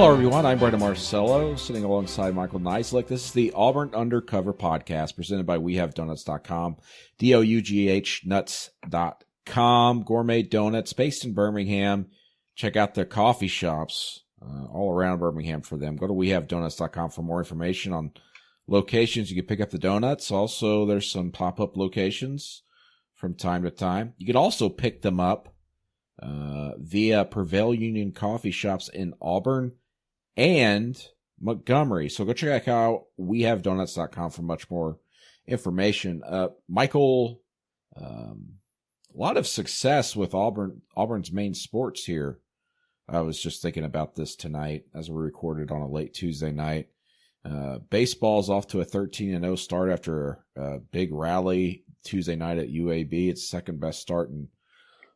Hello, everyone. I'm Brandon Marcello, sitting alongside Michael Niziolek. This is the Auburn Undercover podcast presented by WeHaveDonuts.com, DOUGH nuts.com. Gourmet donuts based in Birmingham. Check out their coffee shops all around Birmingham for them. Go to WeHaveDonuts.com for more information on locations. You can pick up the donuts. Also, there's some pop-up locations from time to time. You can also pick them up via Prevail Union coffee shops in Auburn and Montgomery. So go check out WeHaveDonuts.com for much more information. Michael, a lot of success with Auburn's main sports here. I was just thinking about this tonight as we recorded on a late Tuesday night. Baseball's off to a 13-0 start after a big rally Tuesday night at UAB. It's the second best start in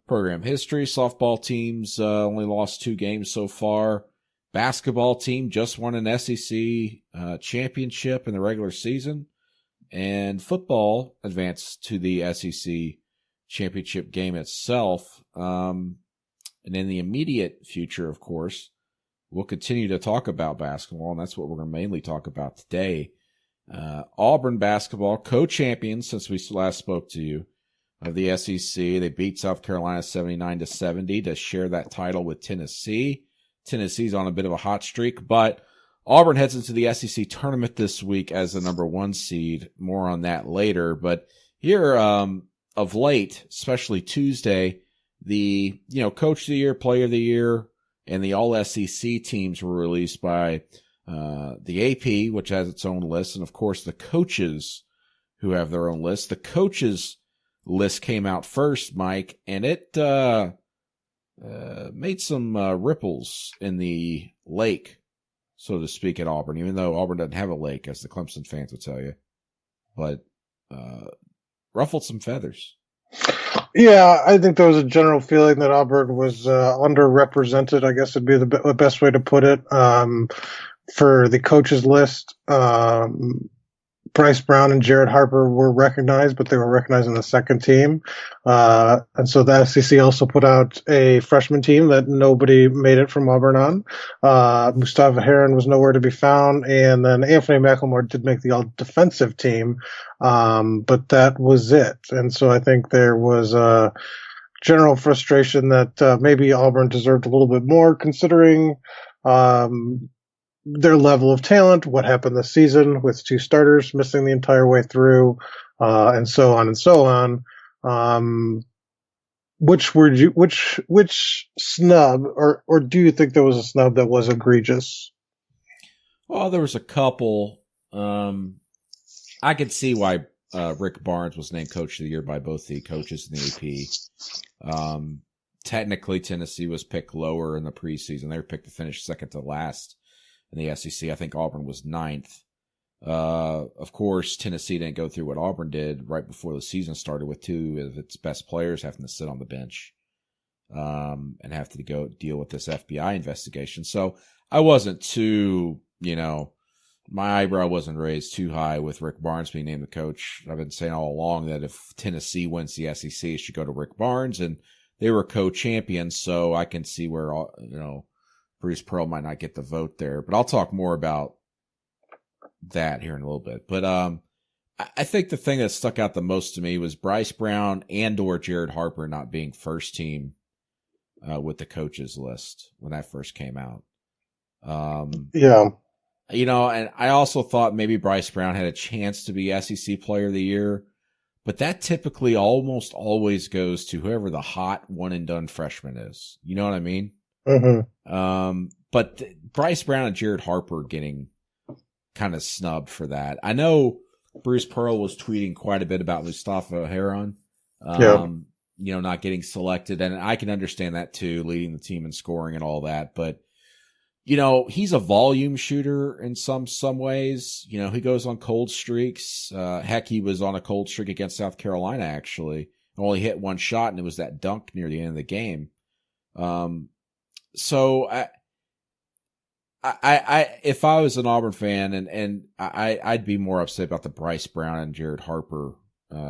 program history. Softball teams only lost 2 games so far. Basketball team just won an SEC championship in the regular season. And football advanced to the SEC championship game itself. And in the immediate future, of course, we'll continue to talk about basketball, and that's what we're going to mainly talk about today. Auburn basketball, co-champions since we last spoke to you, of the SEC. They beat South Carolina 79-70 to share that title with Tennessee. Tennessee's on a bit of a hot streak, but Auburn heads into the SEC tournament this week as the number 1 seed. More on that later. But here, of late, especially Tuesday, the Coach of the Year, Player of the Year, and the All-SEC teams were released by the AP, which has its own list, and of course the coaches who have their own list. The coaches list came out first, Mike, and it made some ripples in the lake, so to speak, at Auburn, even though Auburn doesn't have a lake, as the Clemson fans would tell you. But ruffled some feathers. Yeah, I think there was a general feeling that Auburn was underrepresented, I guess would be the best way to put it. For the coaches list, Bryce Brown and Jared Harper were recognized, but they were recognized in the second team. And so the SEC also put out a freshman team that nobody made it from Auburn on. Mustafa Heron was nowhere to be found. And then Anthony McLemore did make the all-defensive team. But that was it. And so I think there was a general frustration that maybe Auburn deserved a little bit more considering their level of talent, what happened this season with 2 starters missing the entire way through, and so on and so on. Which snub, or do you think there was a snub that was egregious? Well, there was a couple. I could see why Rick Barnes was named Coach of the Year by both the coaches and the AP. Technically, Tennessee was picked lower in the preseason. They were picked to finish second to last in the SEC. I think Auburn was 9th. Of course, Tennessee didn't go through what Auburn did right before the season started, with 2 of its best players having to sit on the bench and have to go deal with this FBI investigation. So I wasn't too, my eyebrow wasn't raised too high with Rick Barnes being named the coach. I've been saying all along that if Tennessee wins the SEC, it should go to Rick Barnes, and they were co-champions, so I can see where, Bruce Pearl might not get the vote there, but I'll talk more about that here in a little bit. But I think the thing that stuck out the most to me was Bryce Brown and or Jared Harper not being first team with the coaches list when that first came out. Yeah. And I also thought maybe Bryce Brown had a chance to be SEC Player of the Year, but that typically almost always goes to whoever the hot one-and-done freshman is. You know what I mean? Mm-hmm. But Bryce Brown and Jared Harper getting kind of snubbed for that. I know Bruce Pearl was tweeting quite a bit about Mustafa Heron, not getting selected, and I can understand that too, leading the team in scoring and all that. But he's a volume shooter in some ways. He goes on cold streaks. Heck, he was on a cold streak against South Carolina actually. Only hit 1 shot, and it was that dunk near the end of the game. So I if I was an Auburn fan, and I'd be more upset about the Bryce Brown and Jared Harper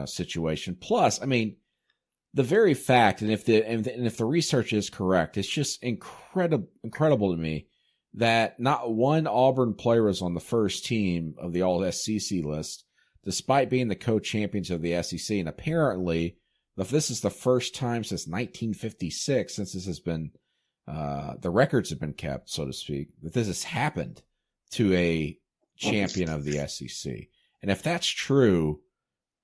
situation. Plus, I mean, the very fact, and if the research is correct, it's just incredible to me that not one Auburn player was on the first team of the All-SEC list, despite being the co-champions of the SEC. And apparently, if this is the first time since 1956, since this has been, the records have been kept, so to speak, that this has happened to a champion of the SEC. And if that's true,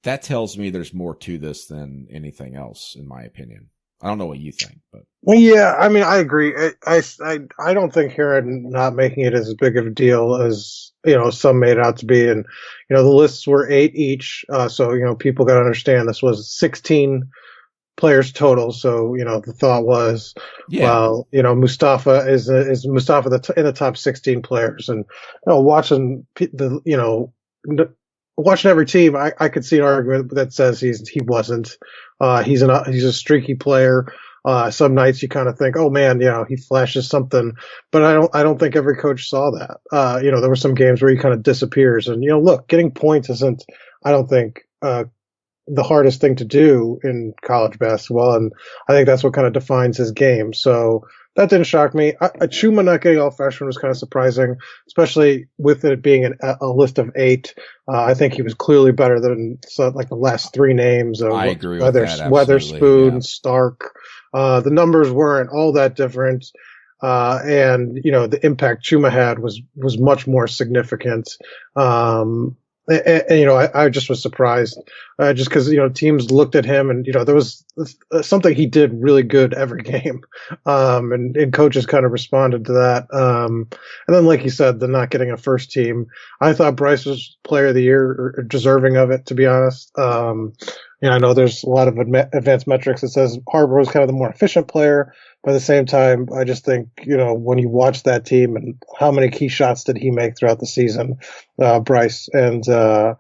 that tells me there's more to this than anything else, in my opinion. I don't know what you think, but. Well, yeah, I mean, I agree. I don't think Heron not making it as big of a deal as, some made it out to be. And, the lists were 8 each. So, people got to understand this was 16 players total. So, the thought was, well, Mustafa is Mustafa in the top 16 players. And, watching watching every team, I could see an argument that says he wasn't. He's a streaky player. Some nights you kind of think, oh man, he flashes something, but I don't think every coach saw that. There were some games where he kind of disappears, and look, getting points isn't, I don't think, the hardest thing to do in college basketball, and I think that's what kind of defines his game. So that didn't shock me. Chuma not getting all freshman was kind of surprising, especially with it being a list of 8. I think he was clearly better than the last 3 names. I agree with that. Weatherspoon, yeah. Stark. The numbers weren't all that different. And the impact Chuma had was much more significant. I just was surprised, just because, teams looked at him and, there was something he did really good every game. And coaches kind of responded to that. And then, like you said, the not getting a first team, I thought Bryce was player of the year, or deserving of it, to be honest. I know there's a lot of advanced metrics that says Harbor was kind of the more efficient player. But at the same time, I just think, when you watch that team and how many key shots did he make throughout the season, Bryce, and, I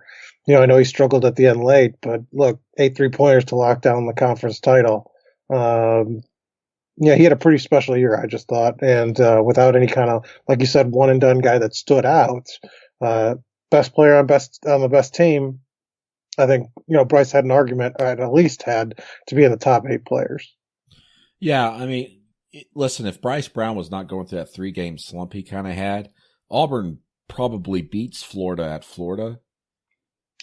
know he struggled at the end late, but look, 8 3-pointers to lock down the conference title. He had a pretty special year, I just thought. And, without any kind of, like you said, one and done guy that stood out, best player on the best team. I think, Bryce had an argument, or at least had, to be in the top 8 players. Yeah, I mean, listen, if Bryce Brown was not going through that 3-game slump he kind of had, Auburn probably beats Florida at Florida,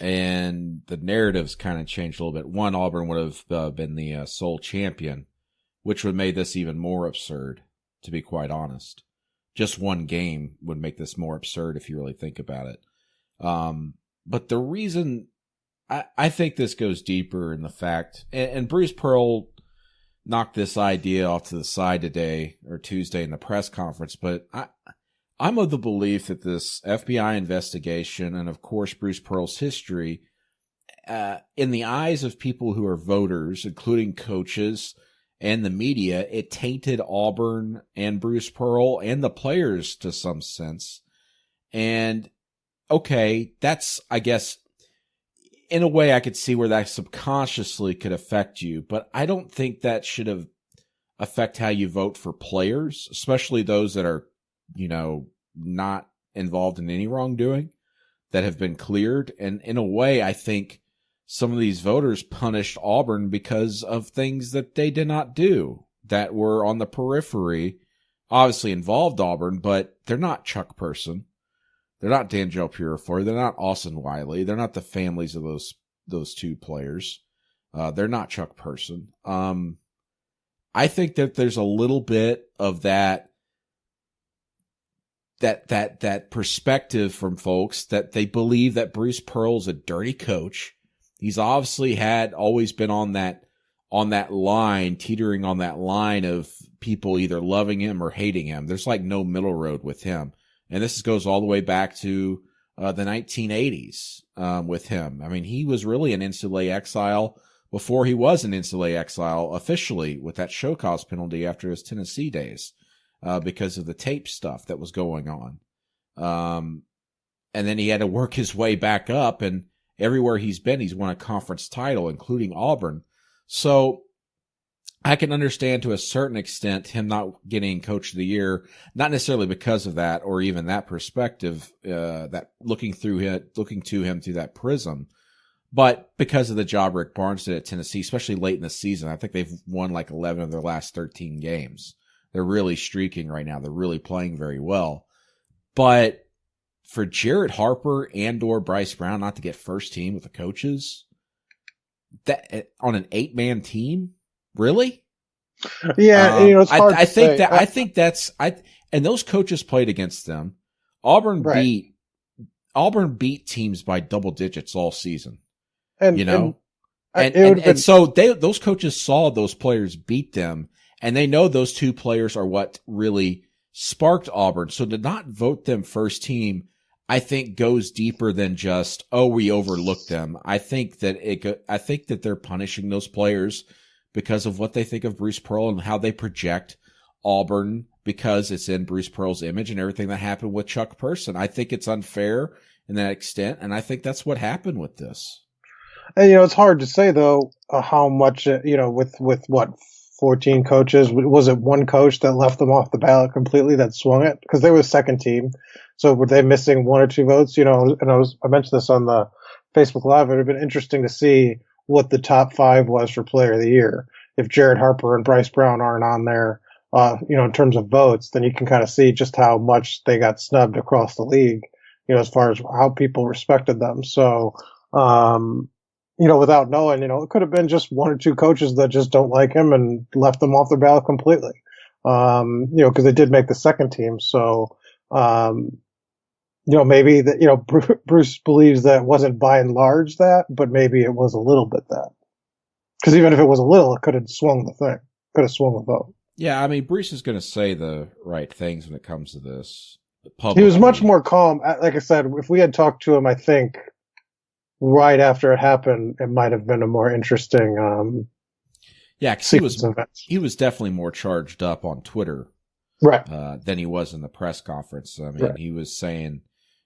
and the narratives kind of changed a little bit. One, Auburn would have been the sole champion, which would have made this even more absurd, to be quite honest. Just one game would make this more absurd if you really think about it. But the reason I think this goes deeper in the fact, and Bruce Pearl knocked this idea off to the side today or Tuesday in the press conference, but I'm of the belief that this FBI investigation and, of course, Bruce Pearl's history, in the eyes of people who are voters, including coaches and the media, it tainted Auburn and Bruce Pearl and the players to some sense. And, okay, that's, I guess, in a way, I could see where that subconsciously could affect you, but I don't think that should affect how you vote for players, especially those that are, not involved in any wrongdoing, that have been cleared. And in a way, I think some of these voters punished Auburn because of things that they did not do that were on the periphery, obviously involved Auburn, but they're not Chuck Person. They're not D'Angelo Purifoy. They're not Austin Wiley. They're not the families of those 2 players. They're not Chuck Person. I think that there's a little bit of that perspective from folks that they believe that Bruce Pearl's a dirty coach. He's obviously always been on that line, teetering on that line of people either loving him or hating him. There's like no middle road with him. And this goes all the way back to the 1980s with him. I mean, he was really an NCAA exile before he was an NCAA exile officially with that show cause penalty after his Tennessee days because of the tape stuff that was going on. And then he had to work his way back up, and everywhere he's been, he's won a conference title, including Auburn. So I can understand to a certain extent him not getting Coach of the Year, not necessarily because of that or even that perspective, that looking to him through that prism, but because of the job Rick Barnes did at Tennessee, especially late in the season. I think they've won like 11 of their last 13 games They're really streaking right now. They're really playing very well. But for Jared Harper and or Bryce Brown not to get first team with the coaches that on an 8-man team, really? Yeah, it's hard to say. I think that's and those coaches played against them. Auburn beat teams by double digits all season. And so those coaches saw those players beat them, and they know those two players are what really sparked Auburn. So to not vote them first team, I think goes deeper than just, we overlooked them. I think that they're punishing those players because of what they think of Bruce Pearl and how they project Auburn because it's in Bruce Pearl's image and everything that happened with Chuck Person. I think it's unfair in that extent, and I think that's what happened with this. And, it's hard to say, though, how much, with what, 14 coaches, was it one coach that left them off the ballot completely that swung it? Because they were second team. So were they missing one or two votes? And I mentioned this on the Facebook Live. It would have been interesting to see what the top 5 was for player of the year. If Jared Harper and Bryce Brown aren't on there, in terms of votes, then you can kind of see just how much they got snubbed across the league, as far as how people respected them. So, without knowing, it could have been just one or two coaches that just don't like him and left them off their ballot completely. Because they did make the second team. So, maybe that, Bruce believes that wasn't by and large that, but maybe it was a little bit that. Because even if it was a little, it could have swung the thing, could have swung the vote. Yeah, I mean, Bruce is going to say the right things when it comes to this. Publicly. He was much more calm. Like I said, if we had talked to him, I think right after it happened, it might have been a more interesting. Because he was definitely more charged up on Twitter, right, than he was in the press conference. I mean, He was saying,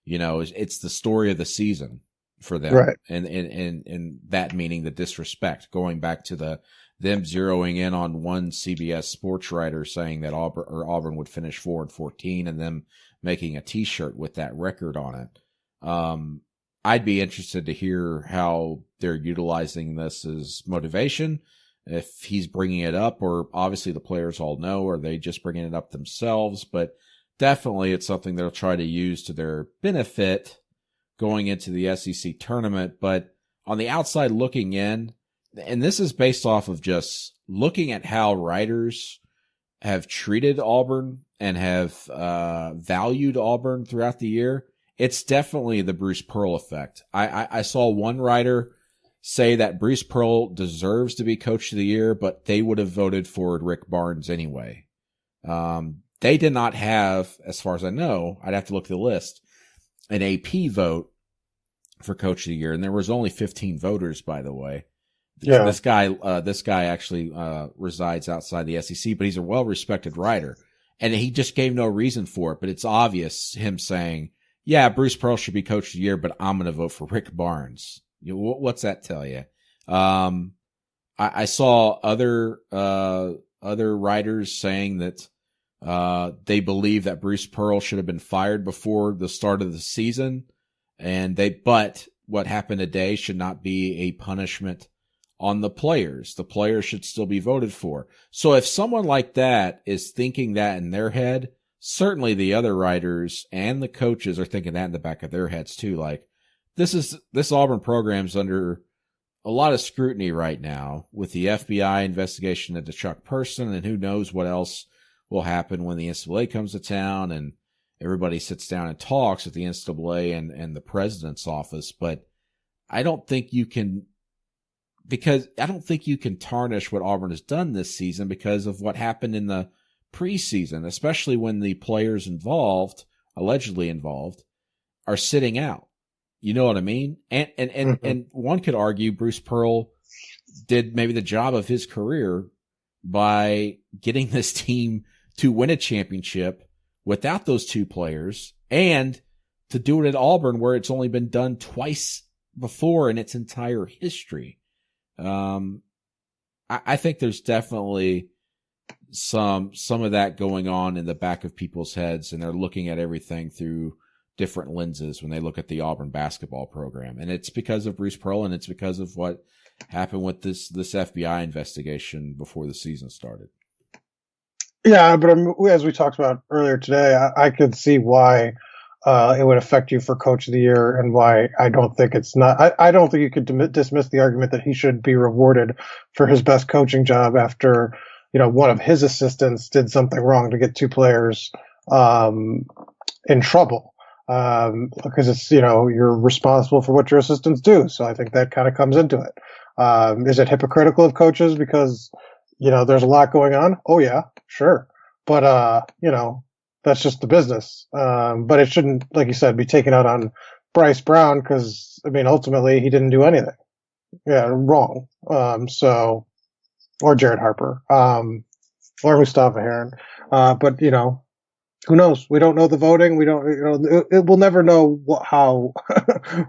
it's the story of the season for them, right, and that meaning the disrespect, going back to them zeroing in on one CBS sports writer saying that Auburn would finish 4-14, and them making a T-shirt with that record on it. I'd be interested to hear how they're utilizing this as motivation, if he's bringing it up, or obviously the players all know, or they just bringing it up themselves. But definitely it's something they'll try to use to their benefit going into the SEC tournament. But on the outside looking in, and this is based off of just looking at how writers have treated Auburn and have valued Auburn throughout the year, it's definitely the Bruce Pearl effect. I saw one writer say that Bruce Pearl deserves to be Coach of the Year, but they would have voted for Rick Barnes anyway. They did not have, as far as I know, I'd have to look at the list, an AP vote for Coach of the Year, and there was only 15 voters, by the way. Yeah. This guy actually resides outside the SEC, but he's a well-respected writer, and he just gave no reason for it. But it's obvious him saying, "Yeah, Bruce Pearl should be Coach of the Year, but I'm going to vote for Rick Barnes." What's that tell you? I saw other writers saying that they believe that Bruce Pearl should have been fired before the start of the season, but what happened today should not be a punishment on the players. The players should still be voted for. So if someone like that is thinking that in their head, certainly the other writers and the coaches are thinking that in the back of their heads too. Like, this Auburn program's under a lot of scrutiny right now with the FBI investigation into Chuck Person, and who knows what else will happen when the NCAA comes to town and everybody sits down and talks with the NCAA and the president's office. But I don't think you can tarnish what Auburn has done this season because of what happened in the preseason, especially when the players allegedly involved, are sitting out. You know what I mean? And one could argue Bruce Pearl did maybe the job of his career by getting this team to win a championship without those two players, and to do it at Auburn where it's only been done twice before in its entire history. I think there's definitely some of that going on in the back of people's heads, and they're looking at everything through different lenses when they look at the Auburn basketball program. And it's because of Bruce Pearl, and it's because of what happened with this FBI investigation before the season started. Yeah, but as we talked about earlier today, I could see why it would affect you for Coach of the Year, and why I don't think it's not. I don't think you could dismiss the argument that he should be rewarded for his best coaching job after one of his assistants did something wrong to get two players um, in trouble. Because it's you're responsible for what your assistants do, so I think that kind of comes into it. Is it hypocritical of coaches because there's a lot going on? Oh yeah, sure. But, that's just the business. But it shouldn't, like you said, be taken out on Bryce Brown because, I mean, ultimately he didn't do anything. Yeah, wrong. Or Jared Harper, or Mustafa Heron. But, who knows? We don't know the voting. We don't, we'll never know how,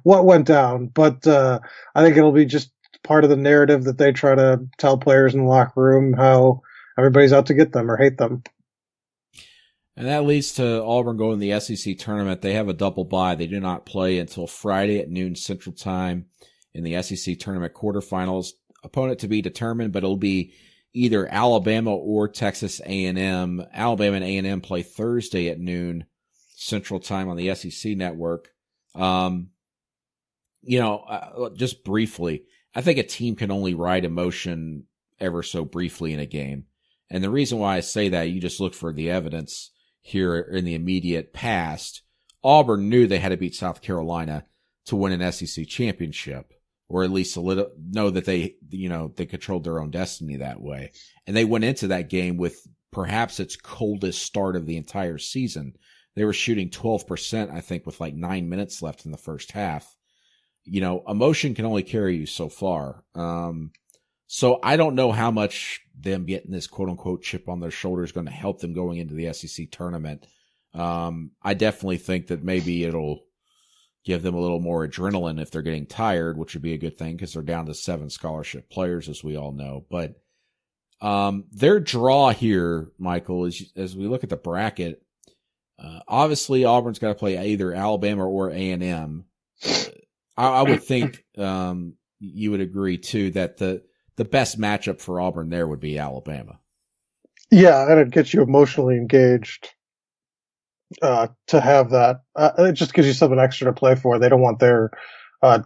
what went down. But, I think it'll be just part of the narrative that they try to tell players in the locker room how everybody's out to get them or hate them. And that leads to Auburn going to the SEC tournament. They have a double bye. They do not play until Friday at noon Central Time in the SEC tournament quarterfinals. Opponent to be determined, but it'll be either Alabama or Texas A&M. Alabama and A&M play Thursday at noon Central Time on the SEC network. Just briefly, I think a team can only ride emotion ever so briefly in a game. And the reason why I say that, you just look for the evidence here in the immediate past. Auburn knew they had to beat South Carolina to win an SEC championship, or at least know that they controlled their own destiny that way. And they went into that game with perhaps its coldest start of the entire season. They were shooting 12%, I think, with like 9 minutes left in the first half. Emotion can only carry you so far. So I don't know how much them getting this quote unquote chip on their shoulder is going to help them going into the SEC tournament. I definitely think that maybe it'll give them a little more adrenaline if they're getting tired, which would be a good thing because they're down to 7 scholarship players, as we all know. But their draw here, Michael, is as we look at the bracket, obviously Auburn's got to play either Alabama or A&M. I would think you would agree, too, that the best matchup for Auburn there would be Alabama. Yeah, and it gets you emotionally engaged to have that. It just gives you something extra to play for. They don't want their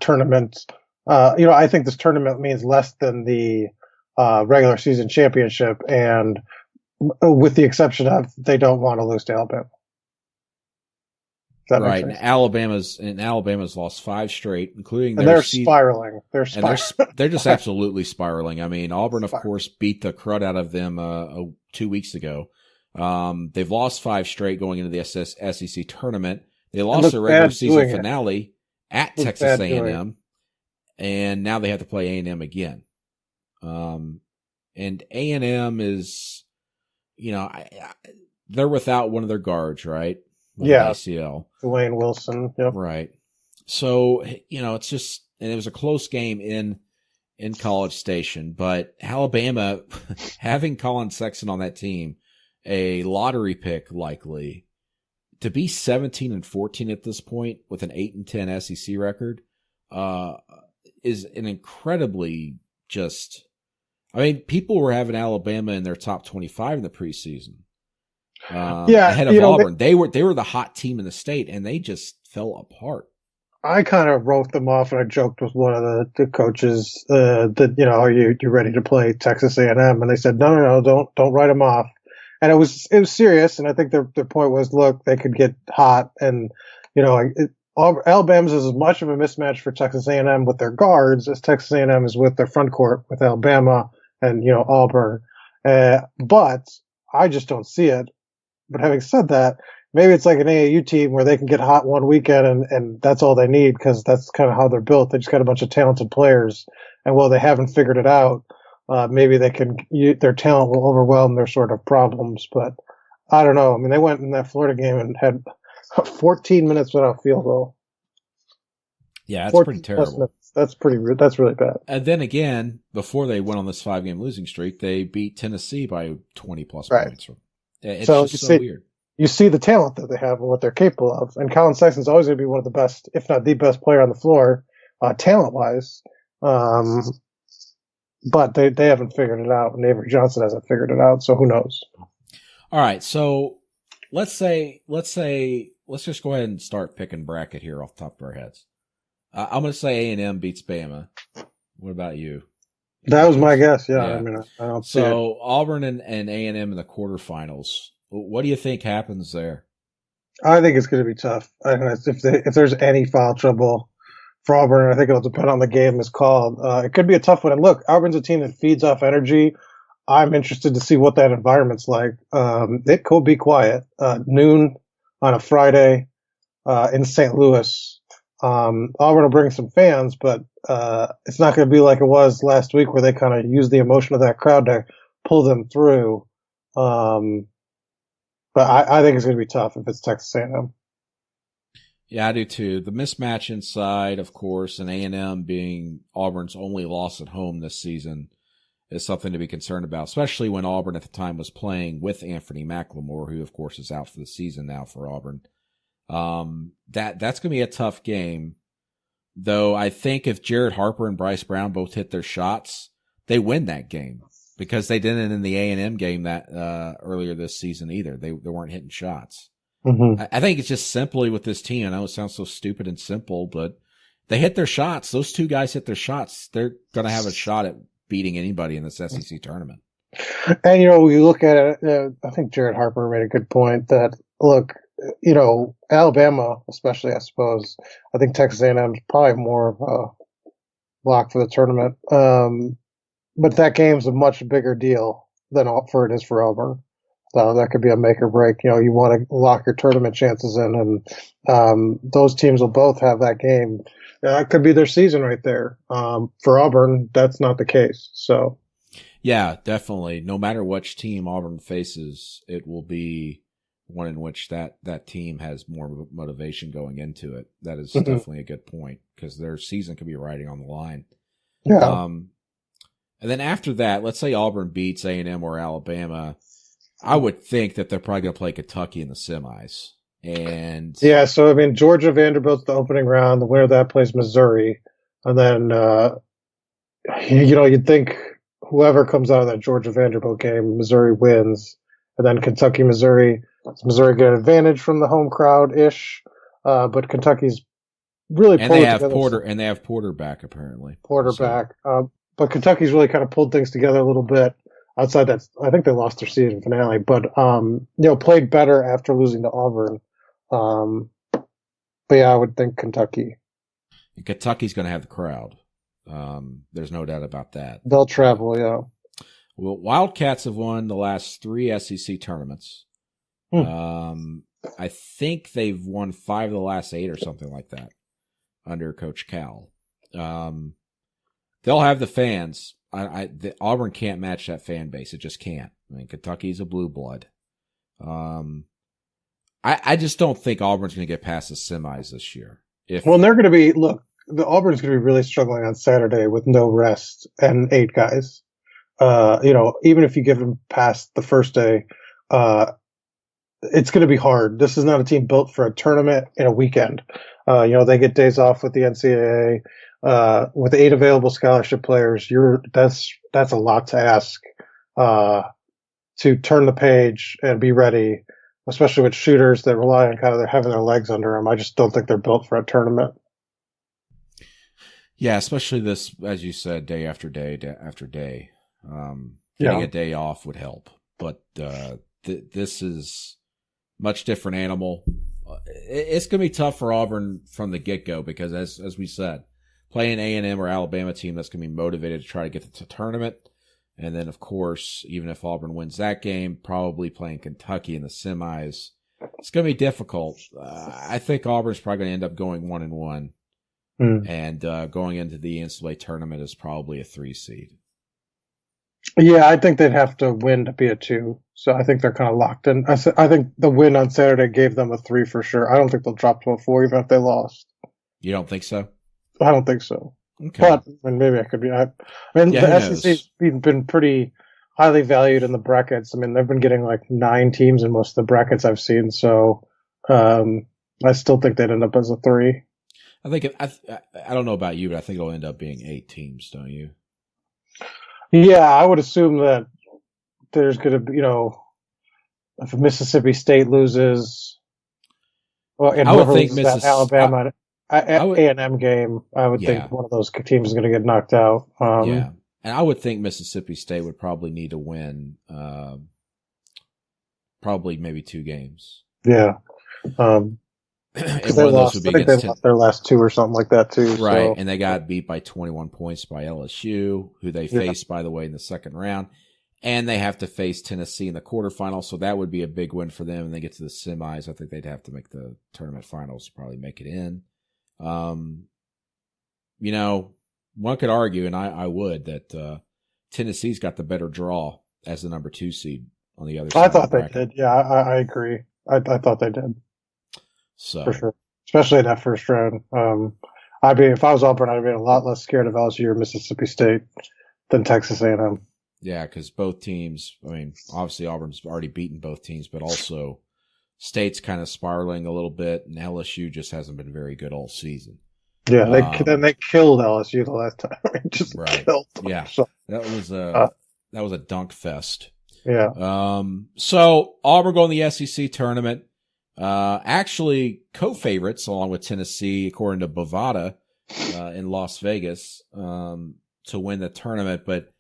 tournament. I think this tournament means less than the regular season championship, and with the exception of they don't want to lose to Alabama. Right, and Alabama's lost 5 straight, including and they're spiraling. They're they're just absolutely spiraling. I mean, Auburn, of course, beat the crud out of them 2 weeks ago. They've lost 5 straight going into the SEC tournament. They lost their regular season finale at Texas A&M, and now they have to play A&M again. And A&M is, they're without one of their guards, right? Yeah, ACL. Dwayne Wilson. Yep. Right. So, it's just, and it was a close game in College Station, but Alabama, having Colin Sexton on that team, a lottery pick likely, to be 17-14 at this point with an 8-10 SEC record, is an incredibly people were having Alabama in their top 25 in the preseason. Ahead of Auburn. They were the hot team in the state, and they just fell apart. I kind of wrote them off, and I joked with one of the coaches that are you ready to play Texas A&M? And they said no, don't write them off. And it was serious, and I think their point was, look, they could get hot, and Alabama's is as much of a mismatch for Texas A&M with their guards as Texas A&M is with their front court with Alabama and Auburn. But I just don't see it. But having said that, maybe it's like an AAU team where they can get hot one weekend and that's all they need because that's kind of how they're built. They just got a bunch of talented players. And while they haven't figured it out, maybe their talent will overwhelm their sort of problems. But I don't know. I mean, they went in that Florida game and had 14 minutes without field goal. Yeah, that's pretty terrible. That's really bad. And then again, before they went on this 5-game losing streak, they beat Tennessee by 20 plus points. It's just so weird. You see the talent that they have and what they're capable of. And Colin Sexton's always going to be one of the best, if not the best player on the floor, talent-wise. But they haven't figured it out, and Avery Johnson hasn't figured it out, so who knows? All right, so let's just go ahead and start picking bracket here off the top of our heads. I'm going to say A&M beats Bama. What about you? That was my guess. Yeah. I mean, I don't see it. So Auburn and A&M in the quarterfinals. What do you think happens there? I think it's going to be tough. If there's any foul trouble for Auburn, I think it'll depend on the game is called. It could be a tough one. And look, Auburn's a team that feeds off energy. I'm interested to see what that environment's like. It could be quiet. Noon on a Friday in St. Louis. Auburn will bring some fans, but it's not going to be like it was last week where they kind of used the emotion of that crowd to pull them through. But I think it's going to be tough if it's Texas A&M. Yeah, I do too. The mismatch inside, of course, and A&M being Auburn's only loss at home this season is something to be concerned about, especially when Auburn at the time was playing with Anthony McLemore, who, of course, is out for the season now for Auburn. That's going to be a tough game, though. I think if Jared Harper and Bryce Brown both hit their shots, they win that game because they didn't in the A&M game that earlier this season either. They weren't hitting shots. Mm-hmm. I think it's just simply with this team. I know it sounds so stupid and simple, but they hit their shots. Those two guys hit their shots. They're going to have a shot at beating anybody in this SEC tournament. And, you look at it, I think Jared Harper made a good point that, look, Alabama, especially, I suppose, I think Texas A&M is probably more of a lock for the tournament. But that game's a much bigger deal than it is for Auburn. So that could be a make or break. You want to lock your tournament chances in, and those teams will both have that game. That could be their season right there. For Auburn, that's not the case. So, yeah, definitely. No matter which team Auburn faces, it will be one in which that team has more motivation going into it. That is definitely a good point because their season could be riding on the line. Yeah. And then after that, let's say Auburn beats A&M or Alabama. I would think that they're probably going to play Kentucky in the semis. And yeah, so I mean, Georgia Vanderbilt's the opening round. The winner of that plays Missouri, and then you'd think whoever comes out of that Georgia Vanderbilt game, Missouri wins, and then Kentucky Missouri. Does Missouri get an advantage from the home crowd ish? But Kentucky's really and they have Porter back apparently. Back, but Kentucky's really kind of pulled things together a little bit. Outside that, I think they lost their season finale, but played better after losing to Auburn. But yeah, I would think Kentucky. And Kentucky's going to have the crowd. There's no doubt about that. They'll travel, yeah. Well, Wildcats have won the last 3 SEC tournaments. I think they've won 5 of the last 8 or something like that under Coach Cal. They'll have the fans. Auburn can't match that fan base. It just can't. I mean, Kentucky's a blue blood. I just don't think Auburn's going to get past the semis this year. They're going to be, the Auburn's going to be really struggling on Saturday with no rest and 8 guys. Even if you give them past the first day, it's going to be hard. This is not a team built for a tournament in a weekend. They get days off with the NCAA. With 8 available scholarship players, that's a lot to ask to turn the page and be ready, especially with shooters that rely on kind of having their legs under them. I just don't think they're built for a tournament. Yeah, especially this, as you said, day after day after day. Getting a day off would help, but this is much different animal. It's going to be tough for Auburn from the get-go because, as we said, playing A&M or Alabama team that's going to be motivated to try to get to the tournament. And then, of course, even if Auburn wins that game, probably playing Kentucky in the semis. It's going to be difficult. I think Auburn's probably going to end up going 1-1. And going into the NCAA tournament is probably a 3 seed. Yeah, I think they'd have to win to be a 2. So I think they're kind of locked in. I think the win on Saturday gave them a 3 for sure. I don't think they'll drop to a 4 even if they lost. You don't think so? I don't think so. Okay. But maybe I could be. The SEC's been pretty highly valued in the brackets. I mean, they've been getting like 9 teams in most of the brackets I've seen. So I still think they'd end up as a 3. I think I don't know about you, but I think it'll end up being 8 teams, don't you? Yeah, I would assume that there's going to be, if Mississippi State loses, well, and I would whoever think loses that Alabama A&M game, I would Yeah. think one of those teams is going to get knocked out. Yeah. And I would think Mississippi State would probably need to win probably maybe 2 games. Yeah. And Because one they of those lost, would be I think they against lost their last 2 or something like that too. Right. So. And they got beat by 21 points by LSU, who they faced, by the way, in the second round. And they have to face Tennessee in the quarterfinals, so that would be a big win for them. And they get to the semis. I think they'd have to make the tournament finals to probably make it in. You know, one could argue, and I would, that Tennessee's got the better draw as the number 2 seed on the other side. I thought they did. Yeah, I agree. I thought they did. So for sure, especially in that first round. I'd be, if I was Auburn, I'd be a lot less scared of LSU or Mississippi State than Texas A&M. Yeah, because both teams, I mean, obviously Auburn's already beaten both teams, but also State's kind of spiraling a little bit, and LSU just hasn't been very good all season. Yeah, they killed LSU the last time. Just killed them. Yeah, so, that was a dunk fest. Yeah. So Auburn going to the SEC tournament. Actually co-favorites along with Tennessee, according to Bovada, in Las Vegas, to win the tournament. But,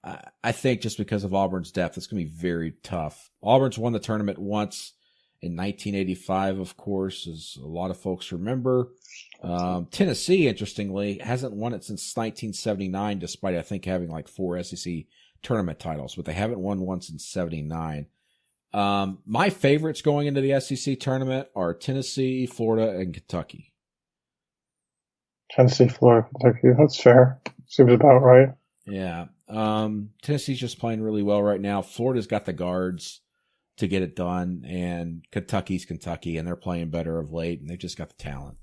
I think just because of Auburn's depth, it's going to be very tough. Auburn's won the tournament once in 1985, of course, as a lot of folks remember. Tennessee, interestingly, hasn't won it since 1979, despite, I think, having like 4 SEC tournament titles, but they haven't won one since 79. My favorites going into the SEC tournament are Tennessee, Florida, and Kentucky. Tennessee, Florida, Kentucky. That's fair. Seems about right. Yeah. Tennessee's just playing really well right now. Florida's got the guards to get it done, and Kentucky's Kentucky, and they're playing better of late, and they've just got the talent.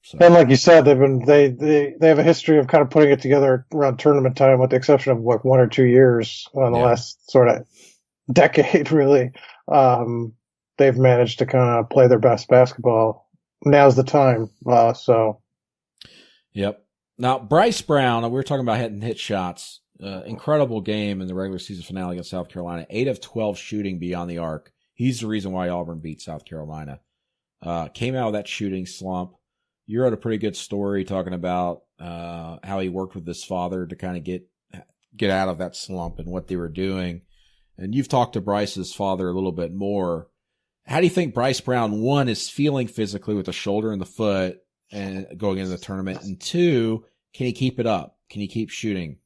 So. And like you said, they have a history of kind of putting it together around tournament time, with the exception of like 1 or 2 years in the last sort of decade, really. They've managed to kind of play their best basketball. Now's the time. Yep. Now, Bryce Brown, we were talking about hit shots. Incredible game in the regular season finale against South Carolina. 8 of 12 shooting beyond the arc. He's the reason why Auburn beat South Carolina. Came out of that shooting slump. You wrote a pretty good story talking about how he worked with his father to kind of get out of that slump and what they were doing. And you've talked to Bryce's father a little bit more. How do you think Bryce Brown, 1, is feeling physically with the shoulder and the foot and going into the tournament? And 2, can he keep it up? Can he keep shooting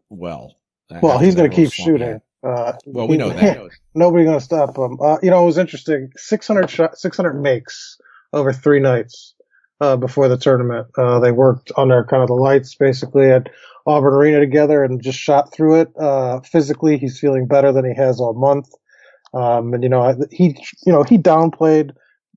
well? Well, he's going to keep shooting. Well, we know that. Nobody's going to stop him. It was interesting. 600 makes over 3 nights before the tournament. They worked under kind of the lights, basically, at Auburn Arena together, and just shot through it. Physically, he's feeling better than he has all month. And he downplayed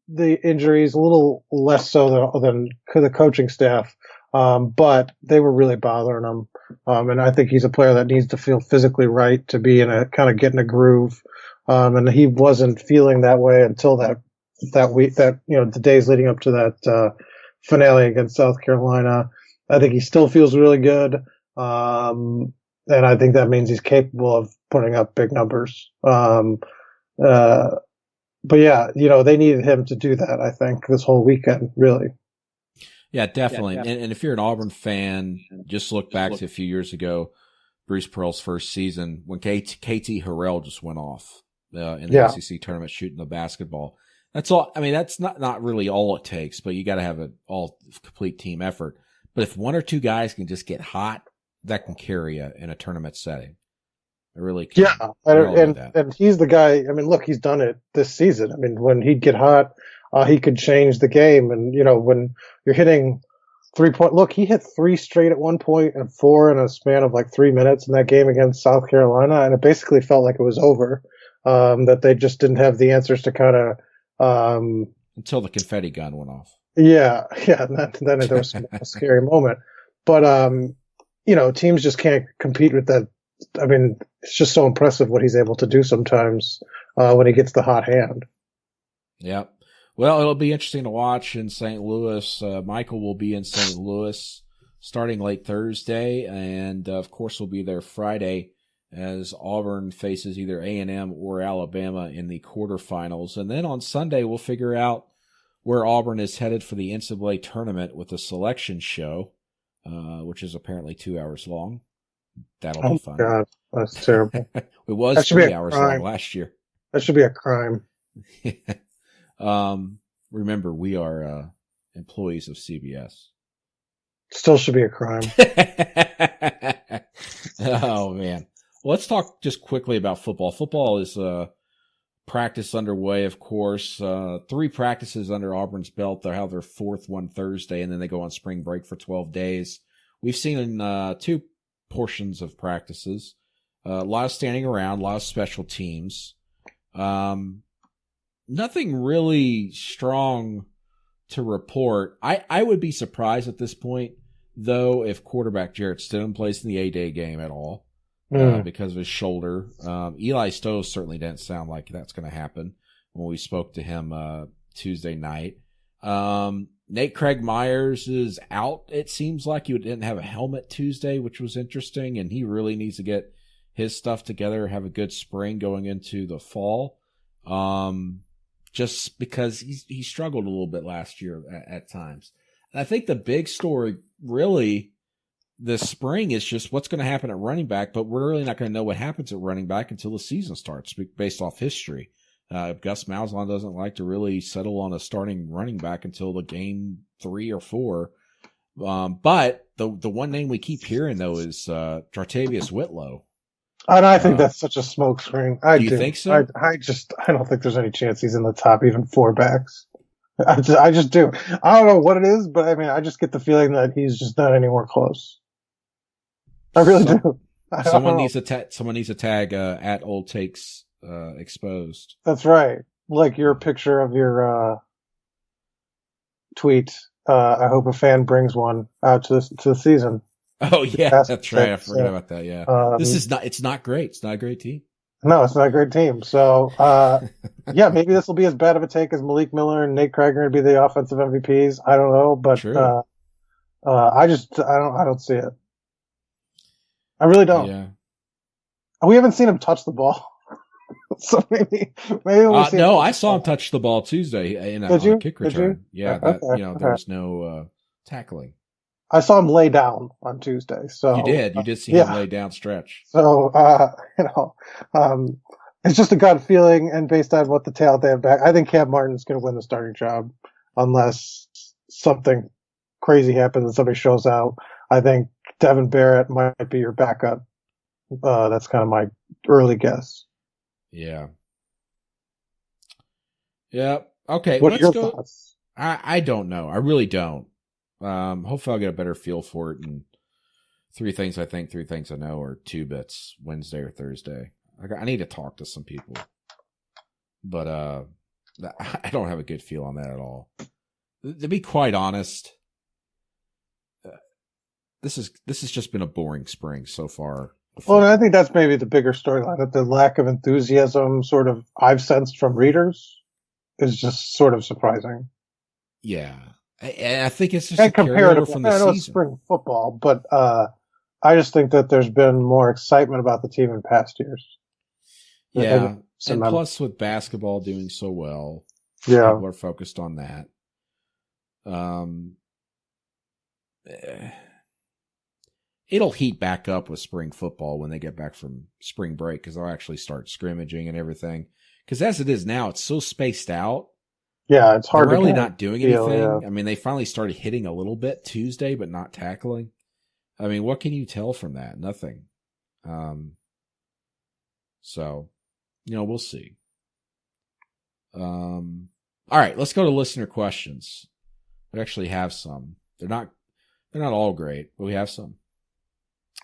the injuries a little less so than the coaching staff. But they were really bothering him. And I think he's a player that needs to feel physically right to be in a kind of get in a groove. And he wasn't feeling that way until that week, the days leading up to that, finale against South Carolina. I think he still feels really good. And I think that means he's capable of putting up big numbers. But yeah, they needed him to do that, I think, this whole weekend, really. Yeah, definitely. Yeah. And if you're an Auburn fan, just look back to a few years ago, Bruce Pearl's first season, when KT Harrell just went off in the SEC tournament shooting the basketball. That's all. I mean, that's not really all it takes, but you got to have an all complete team effort. But if 1 or 2 guys can just get hot, that can carry you in a tournament setting. It really can. Yeah, and he's the guy. I mean, look, he's done it this season. I mean, when he'd get hot, he could change the game. And when you're hitting 3-point, look, he hit 3 straight at one point and 4 in a span of like 3 minutes in that game against South Carolina, and it basically felt like it was over. That they just didn't have the answers to kind of. Until the confetti gun went off. Yeah. And then there was a scary moment. But, teams just can't compete with that. I mean, it's just so impressive what he's able to do sometimes when he gets the hot hand. Yeah. Well, it'll be interesting to watch in St. Louis. Michael will be in St. Louis starting late Thursday, and, of course, we'll be there Friday as Auburn faces either A&M or Alabama in the quarterfinals. And then on Sunday, we'll figure out where Auburn is headed for the NCAA tournament with a selection show, which is apparently 2 hours long. That'll be fun. God, that's terrible. It was 3 hours long last year. That should be a crime. Remember, we are employees of CBS. Still should be a crime. Oh, man. Well, let's talk just quickly about football. Football is practice underway, of course. 3 practices under Auburn's belt. They'll have their 4th one Thursday, and then they go on spring break for 12 days. We've seen 2 portions of practices. A lot of standing around, a lot of special teams. Nothing really strong to report. I would be surprised at this point, though, if quarterback Jarrett Stidham plays in the A-Day game at all because of his shoulder. Eli Stowe certainly didn't sound like that's going to happen when we spoke to him Tuesday night. Nate Craig Myers is out. It seems like he didn't have a helmet Tuesday, which was interesting, and he really needs to get his stuff together, have a good spring going into the fall. Just because he struggled a little bit last year at times. And I think the big story really this spring is just what's going to happen at running back, but we're really not going to know what happens at running back until the season starts based off history. Gus Malzahn doesn't like to really settle on a starting running back until the game 3 or 4. But the one name we keep hearing, though, is Jartavius Whitlow. And I think that's such a smokescreen. Do you think so? I don't think there's any chance he's in the top even 4 backs. I just do. I don't know what it is, but I mean, I just get the feeling that he's just not anywhere close. I really do. Someone needs a tag at Old Takes Exposed. That's right. Like your picture of your tweet. I hope a fan brings one out to the season. Oh yeah, that's right. I forgot about that. Yeah, it's not great. It's not a great team. No, it's not a great team. So, yeah, maybe this will be as bad of a take as Malik Miller and Nate Craig are going to be the offensive MVPs. I don't know, but I don't see it. I really don't. Yeah. We haven't seen him touch the ball, so maybe we'll see. No, I saw him touch the ball Tuesday in a kick return. Yeah, okay. There was no tackling. I saw him lay down on Tuesday. So you did see him lay down stretch. So it's just a gut feeling, and based on what the talent they have back, I think Cam Martin's going to win the starting job unless something crazy happens and somebody shows out. I think Devin Barrett might be your backup. That's kind of my early guess. Yeah. Yeah. Okay. What are your thoughts? I don't know. I really don't. Hopefully I'll get a better feel for it. And 3 things I think, 3 things I know, or 2 bits Wednesday or Thursday. I need to talk to some people, but I don't have a good feel on that at all. To be quite honest, this has just been a boring spring so far. Well, I think that's maybe the bigger storyline, that the lack of enthusiasm sort of I've sensed from readers is just sort of surprising. Yeah. And I think it's just a carryover from the season. I know it's spring football, but I just think that there's been more excitement about the team in past years. Yeah, and plus with basketball doing so well, people are focused on that. It'll heat back up with spring football when they get back from spring break, because they'll actually start scrimmaging and everything. Because as it is now, it's so spaced out. Yeah, it's hard. They're really not doing anything. Yeah. I mean, they finally started hitting a little bit Tuesday, but not tackling. I mean, what can you tell from that? Nothing. So, we'll see. All right, let's go to listener questions. We actually have some. They're not all great, but we have some.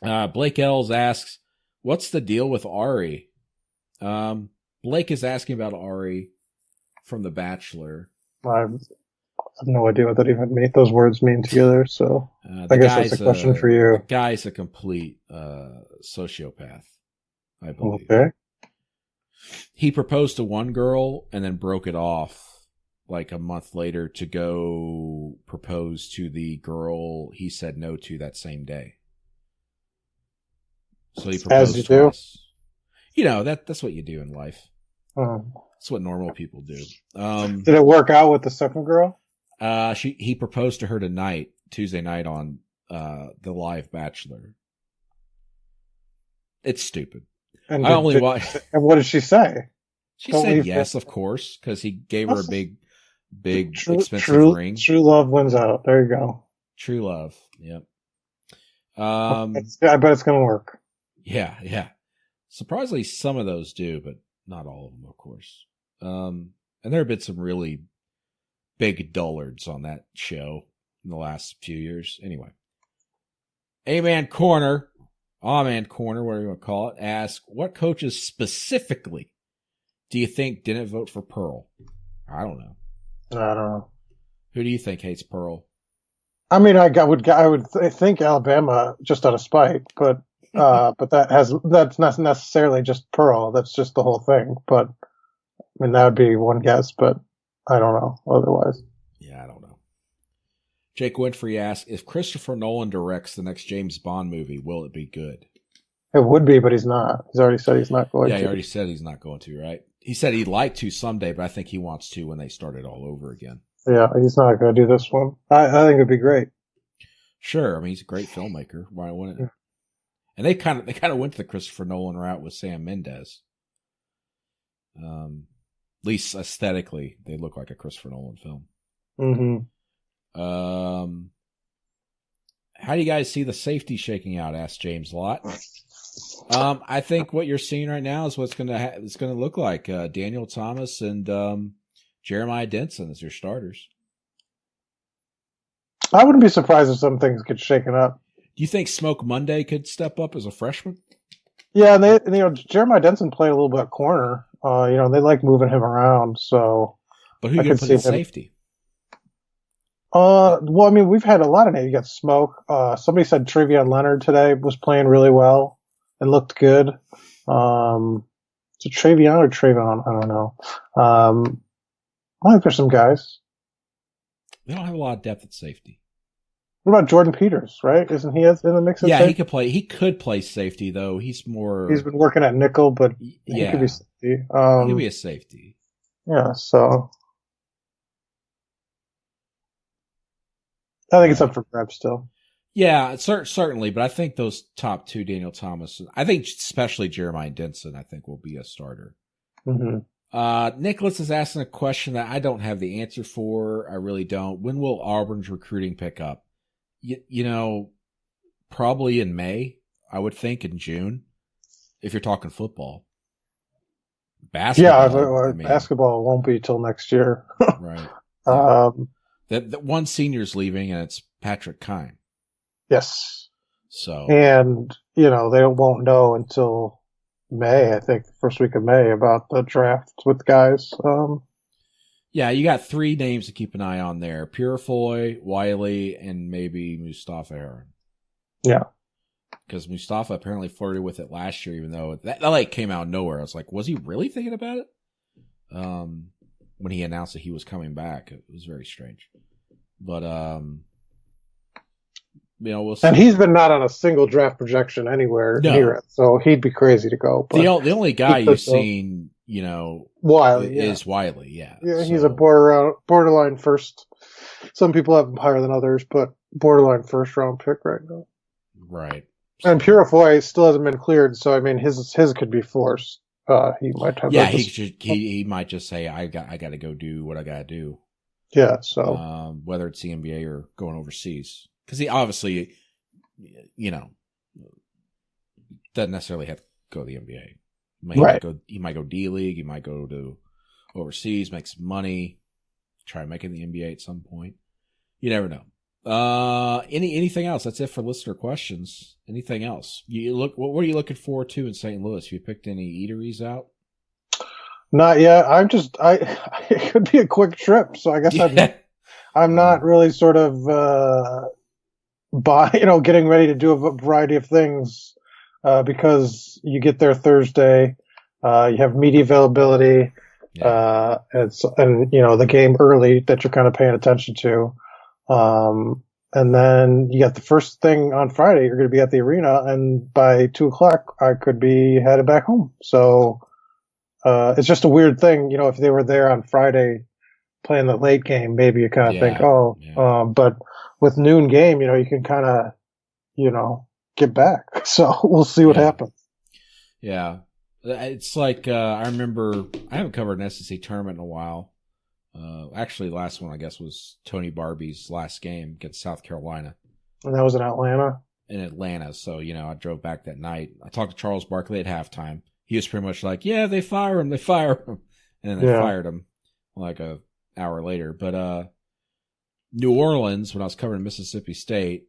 Blake Ells asks, "What's the deal with Ari?" Blake is asking about Ari from The Bachelor. I have no idea what those words mean together, so I guess that's a question for you. The guy's a complete sociopath, I believe. Okay. He proposed to one girl and then broke it off like a month later to go propose to the girl he said no to that same day. So he As proposed you do. twice. You know, that's what you do in life. That's what normal people do. Did it work out with the second girl? He proposed to her tonight, Tuesday night on the live Bachelor. It's stupid. And I only watch. And what did she say? She said yes, of course, because he gave her a big, expensive ring. True love wins out. There you go. True love. Yep. I bet it's going to work. Yeah. Surprisingly, some of those do, but not all of them, of course. And there have been some really big dullards on that show in the last few years. Anyway, A-Man Corner, whatever you want to call it, asks, what coaches specifically do you think didn't vote for Pearl? I don't know. Who do you think hates Pearl? I mean, I would think Alabama just out of spite, but that's not necessarily just Pearl. That's just the whole thing. But I mean, that would be one guess, but I don't know otherwise. Yeah, I don't know. Jake Winfrey asks, if Christopher Nolan directs the next James Bond movie, will it be good? It would be, but he's not. He's already said he's not going to. Yeah, he already said he's not going to, right? He said he'd like to someday, but I think he wants to when they start it all over again. Yeah, he's not going to do this one. I think it'd be great. Sure, I mean, he's a great filmmaker. Why wouldn't it? And they kind of went to the Christopher Nolan route with Sam Mendes. At least aesthetically, they look like a Christopher Nolan film. Mm-hmm. How do you guys see the safety shaking out? Asked James Lott. I think what you're seeing right now is what's it's going to look like. Daniel Thomas and Jeremiah Denson as your starters. I wouldn't be surprised if some things get shaken up. Do you think Smoke Monday could step up as a freshman? Yeah, and Jeremiah Denson played a little bit of corner. They like moving him around. So, but who can put in safety? Well, I mean, we've had a lot of names. You got Smoke. Somebody said Trevion Leonard today was playing really well and looked good. So Trevion or Trayvon, I don't know. I think there's some guys. They don't have a lot of depth at safety. What about Jordan Peters, right? Isn't he in the mix? Yeah, safety? he could play. He could play safety though. He's been working at nickel, but he could be safety. He could be a safety. Yeah, so I think it's up for grabs still. Yeah, certainly, but I think those top two, Daniel Thomas, I think especially Jeremiah Denson, I think will be a starter. Mm-hmm. Nicholas is asking a question that I don't have the answer for. I really don't. When will Auburn's recruiting pick up? Probably in May. I would think in June, if you're talking football. Basketball. Basketball won't be till next year. Right. That one senior's leaving, and it's Patrick Kine. Yes. So. And they won't know until May. I think first week of May about the draft with guys. Yeah, you got three names to keep an eye on there: Purifoy, Wiley, and maybe Mustafa Aaron. Yeah. Because Mustafa apparently flirted with it last year, even though that came out of nowhere. I was like, was he really thinking about it? When he announced that he was coming back, it was very strange. But we'll see. And he's been not on a single draft projection anywhere near it, so he'd be crazy to go. But the only guy you've seen, Wiley, is Wiley. Yeah, he's a borderline first. Some people have him higher than others, but borderline first round pick right now. Right. And Purifoy still hasn't been cleared, so I mean his could be forced. He might have. Yeah, he might just say I got to go do what I got to do. Yeah. So whether it's the NBA or going overseas, because he obviously, doesn't necessarily have to go to the NBA. He might go D League. He might go to overseas, make some money, try making the NBA at some point. You never know. Anything else? That's it for listener questions. Anything else? What are you looking forward to in St. Louis? Have you picked any eateries out? Not yet. It could be a quick trip, so I guess I'm not really sort of getting ready to do a variety of things because you get there Thursday, you have media availability, and the game early that you're kind of paying attention to. And then you got the first thing on Friday, you're going to be at the arena, and by 2:00, I could be headed back home. So, it's just a weird thing, if they were there on Friday playing the late game, maybe you kind of think, but with noon game, you can kind of, get back. So we'll see what happens. Yeah. It's like, I remember, I haven't covered an SEC tournament in a while. Actually, the last one, I guess, was Tony Barbie's last game against South Carolina. And that was in Atlanta? In Atlanta. So, I drove back that night. I talked to Charles Barkley at halftime. He was pretty much like, yeah, they fire him. And then they fired him like an hour later. But New Orleans, when I was covering Mississippi State,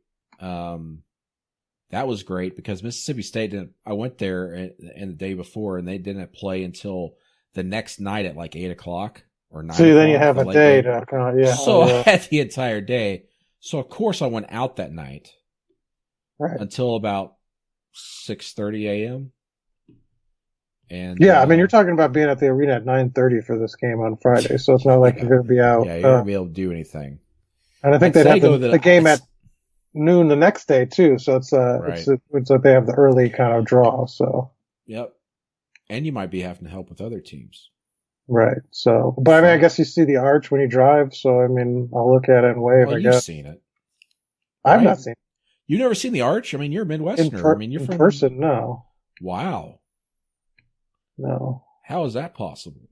that was great because Mississippi State I went there and the day before, and they didn't play until the next night at like 8:00 or 9. So then you have a day to kind of, So I had the entire day. So of course I went out that night until about 6:30 a.m. And I mean, you're talking about being at the arena at 9:30 for this game on Friday, so it's not like you're going to be out. Yeah, you're going to be able to do anything. And I think they'd have the game at noon the next day tw, so it's like they have the early kind of draw. So and you might be having to help with other teams, right? So, but I mean, I guess you see the arch when you drive. So I mean, I'll look at it and wave. I guess you've seen it. I've not seen it. You've never seen the arch? I mean, you're a Midwesterner. I mean, you're in from person. No. Wow. No. How is that possible?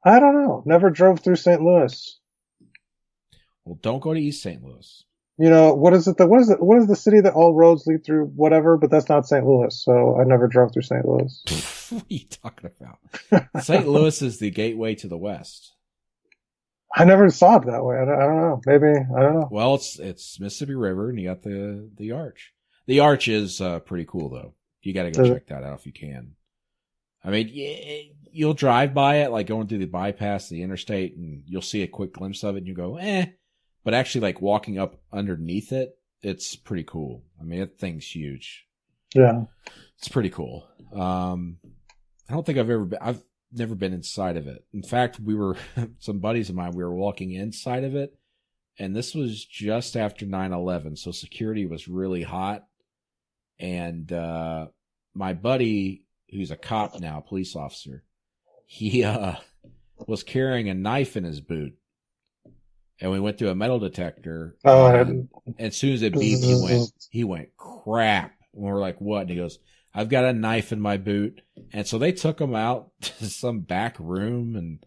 I don't know. Never drove through St. Louis. Well, don't go to East St. Louis. What is the city that all roads lead through? Whatever, but that's not St. Louis. So I never drove through St. Louis. What are you talking about? St. Louis is the gateway to the West. I never saw it that way. I don't know. Maybe I don't know. Well, it's Mississippi River, and you got the arch. The arch is pretty cool, though. You got to go check that out if you can. I mean, you'll drive by it, like going through the bypass, the interstate, and you'll see a quick glimpse of it, and you go, eh. But actually, like walking up underneath it, it's pretty cool. I mean, that thing's huge. Yeah, it's pretty cool. I don't think I've never been inside of it. In fact, we were some buddies of mine. We were walking inside of it, and this was just after 9/11, so security was really hot. And my buddy, who's a cop now, police officer, he was carrying a knife in his boot. And we went through a metal detector. And as soon as it beeped, he went crap. And we're like, what? And he goes, I've got a knife in my boot. And so they took him out to some back room and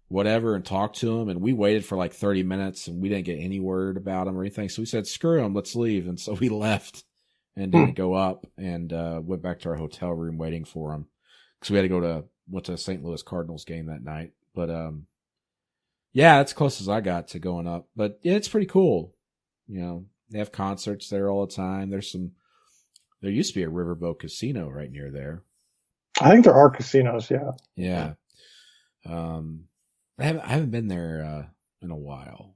whatever and talked to him. And we waited for like 30 minutes and we didn't get any word about him or anything. So we said, screw him, let's leave. And so we left and didn't go up and went back to our hotel room waiting for him. Because we had to went to a St. Louis Cardinals game that night. But yeah, that's close as I got to going up. But yeah, it's pretty cool. They have concerts there all the time. There used to be a Riverboat Casino right near there. I think there are casinos, yeah. Yeah. I haven't been there in a while.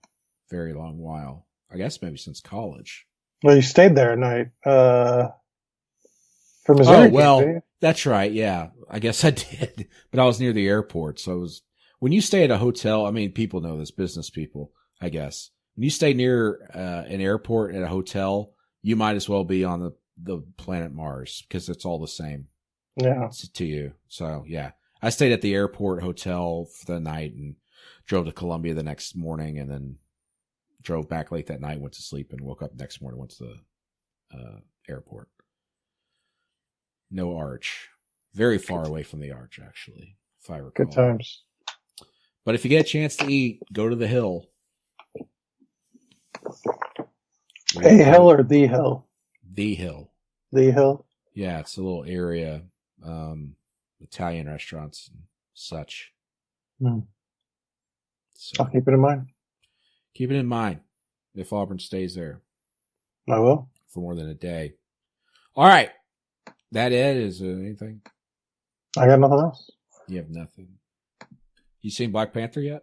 Very long while. I guess maybe since college. Well, you stayed there at night. For Missouri. Oh, well, that's right, yeah. I guess I did. But I was near the airport, so it was... When you stay at a hotel, I mean, people know this, business people, I guess. When you stay near an airport at a hotel, you might as well be on the planet Mars because it's all the same. Yeah. To you. So, yeah. I stayed at the airport hotel for the night and drove to Columbia the next morning and then drove back late that night, went to sleep, and woke up next morning, went to the airport. No arch. Very far away from the arch, actually, if I recall. Good times. But if you get a chance to eat, go to the Hill. A hill or the hill? The Hill. The Hill? Yeah, it's a little area, Italian restaurants and such. Mm. So, I'll keep it in mind. Keep it in mind if Auburn stays there. I will. For more than a day. All right. That it? Is there anything? I got nothing else. You have nothing. You seen Black Panther yet?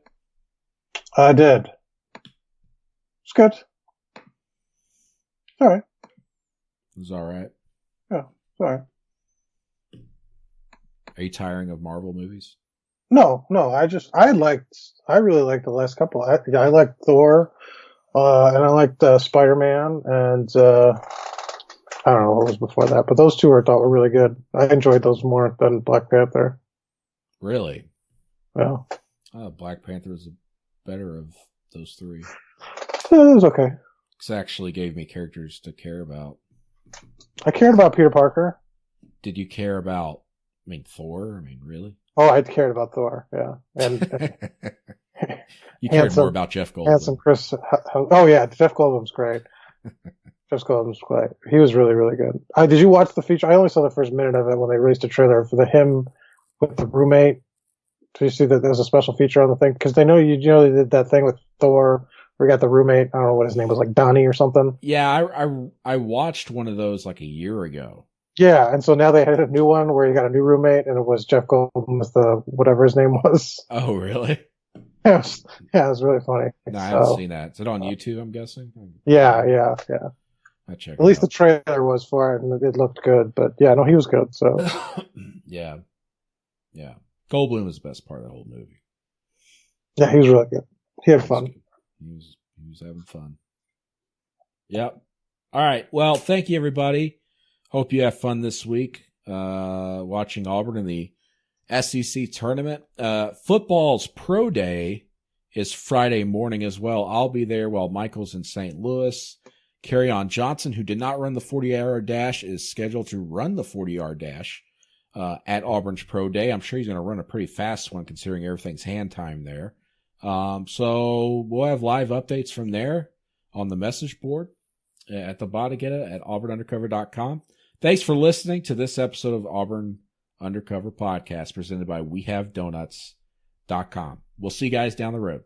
I did. It's good. All right. It was all right. Yeah, it's all right. Are you tiring of Marvel movies? No. I really liked the last couple. I liked Thor. And I liked Spider-Man, and I don't know what was before that, but those two I thought were really good. I enjoyed those more than Black Panther. Really? Yeah. Black Panther was the better of those three. Yeah, it was okay. It actually gave me characters to care about. I cared about Peter Parker. Did you care about, Thor? Really? Oh, I cared about Thor, yeah. And you cared more about Jeff Goldblum. Handsome Chris. Oh, yeah, Jeff Goldblum's great. Jeff Goldblum's great. He was really, really good. Did you watch the feature? I only saw the first minute of it when they released a trailer for him with the roommate. Did you see that there's a special feature on the thing? Because they know they did that thing with Thor. We got the roommate. I don't know what his name was, like Donnie or something. Yeah, I watched one of those like a year ago. Yeah, and so now they had a new one where you got a new roommate, and it was Jeff Goldblum with the whatever his name was. Oh, really? Yeah, it was really funny. No, I haven't seen that. Is it on YouTube, I'm guessing? Yeah. I checked. At least the trailer was for it, and it looked good. But yeah, no, he was good. So yeah. Goldblum was the best part of the whole movie. Yeah, he was really good. He had fun. He was having fun. Yep. All right. Well, thank you, everybody. Hope you have fun this week watching Auburn in the SEC tournament. Football's pro day is Friday morning as well. I'll be there while Michael's in St. Louis. Kerryon Johnson, who did not run the 40-yard dash, is scheduled to run the 40-yard dash at Auburn's pro day. I'm sure he's going to run a pretty fast one considering everything's hand time there. So we'll have live updates from there on the message board at the Bodegetta at auburnundercover.com. Thanks for listening to this episode of Auburn Undercover Podcast presented by WeHaveDonuts.com. We'll see you guys down the road.